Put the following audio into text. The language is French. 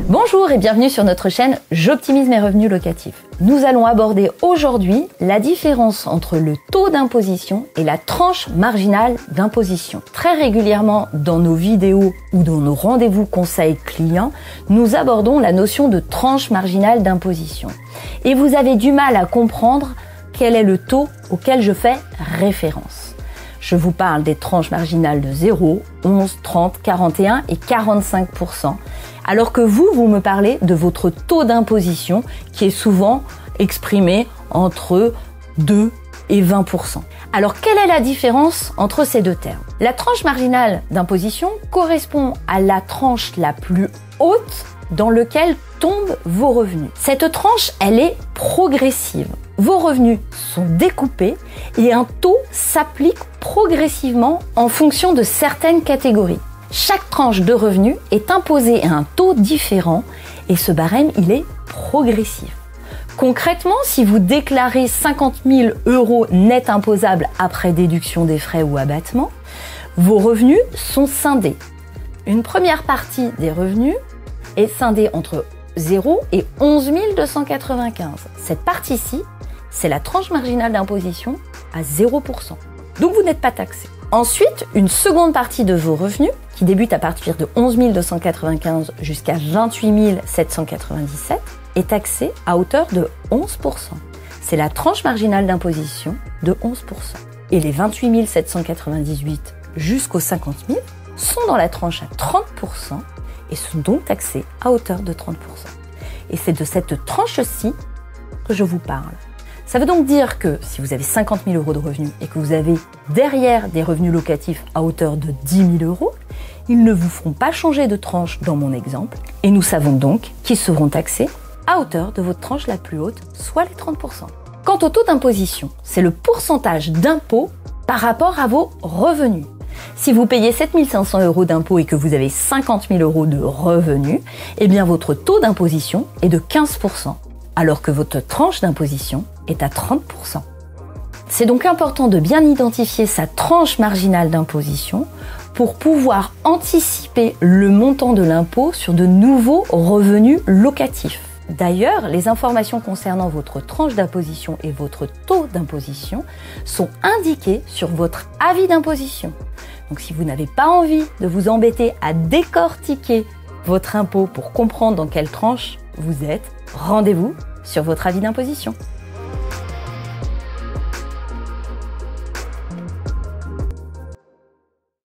Bonjour et bienvenue sur notre chaîne J'optimise mes revenus locatifs. Nous allons aborder aujourd'hui la différence entre le taux d'imposition et la tranche marginale d'imposition. Très régulièrement dans nos vidéos ou dans nos rendez-vous conseils clients, nous abordons la notion de tranche marginale d'imposition. Et vous avez du mal à comprendre quel est le taux auquel je fais référence. Je vous parle des tranches marginales de 0, 11, 30, 41 et 45%. Alors que vous me parlez de votre taux d'imposition qui est souvent exprimé entre 2 et 20%. Alors, quelle est la différence entre ces deux termes? La tranche marginale d'imposition correspond à la tranche la plus haute dans laquelle tombent vos revenus. Cette tranche, elle est progressive. Vos revenus sont découpés et un taux s'applique progressivement en fonction de certaines catégories. Chaque tranche de revenus est imposée à un taux différent et ce barème, il est progressif. Concrètement, si vous déclarez 50 000 € net imposables après déduction des frais ou abattements, vos revenus sont scindés. Une première partie des revenus est scindée entre 0 et 11 295. Cette partie-ci, c'est la tranche marginale d'imposition à 0%. Donc vous n'êtes pas taxé. Ensuite, une seconde partie de vos revenus, qui débute à partir de 11 295 jusqu'à 28 797, est taxée à hauteur de 11%. C'est la tranche marginale d'imposition de 11%. Et les 28 798 jusqu'aux 50 000 sont dans la tranche à 30% et sont donc taxés à hauteur de 30%. Et c'est de cette tranche-ci que je vous parle. Ça veut donc dire que si vous avez 50 000 € de revenus et que vous avez derrière des revenus locatifs à hauteur de 10 000 €, ils ne vous feront pas changer de tranche dans mon exemple. Et nous savons donc qu'ils seront taxés à hauteur de votre tranche la plus haute, soit les 30%. Quant au taux d'imposition, c'est le pourcentage d'impôt par rapport à vos revenus. Si vous payez 7 500 € d'impôt et que vous avez 50 000 € de revenus, eh bien votre taux d'imposition est de 15%, alors que votre tranche d'imposition est à 30%. C'est donc important de bien identifier sa tranche marginale d'imposition pour pouvoir anticiper le montant de l'impôt sur de nouveaux revenus locatifs. D'ailleurs, les informations concernant votre tranche d'imposition et votre taux d'imposition sont indiquées sur votre avis d'imposition. Donc si vous n'avez pas envie de vous embêter à décortiquer votre impôt pour comprendre dans quelle tranche vous êtes, rendez-vous sur votre avis d'imposition.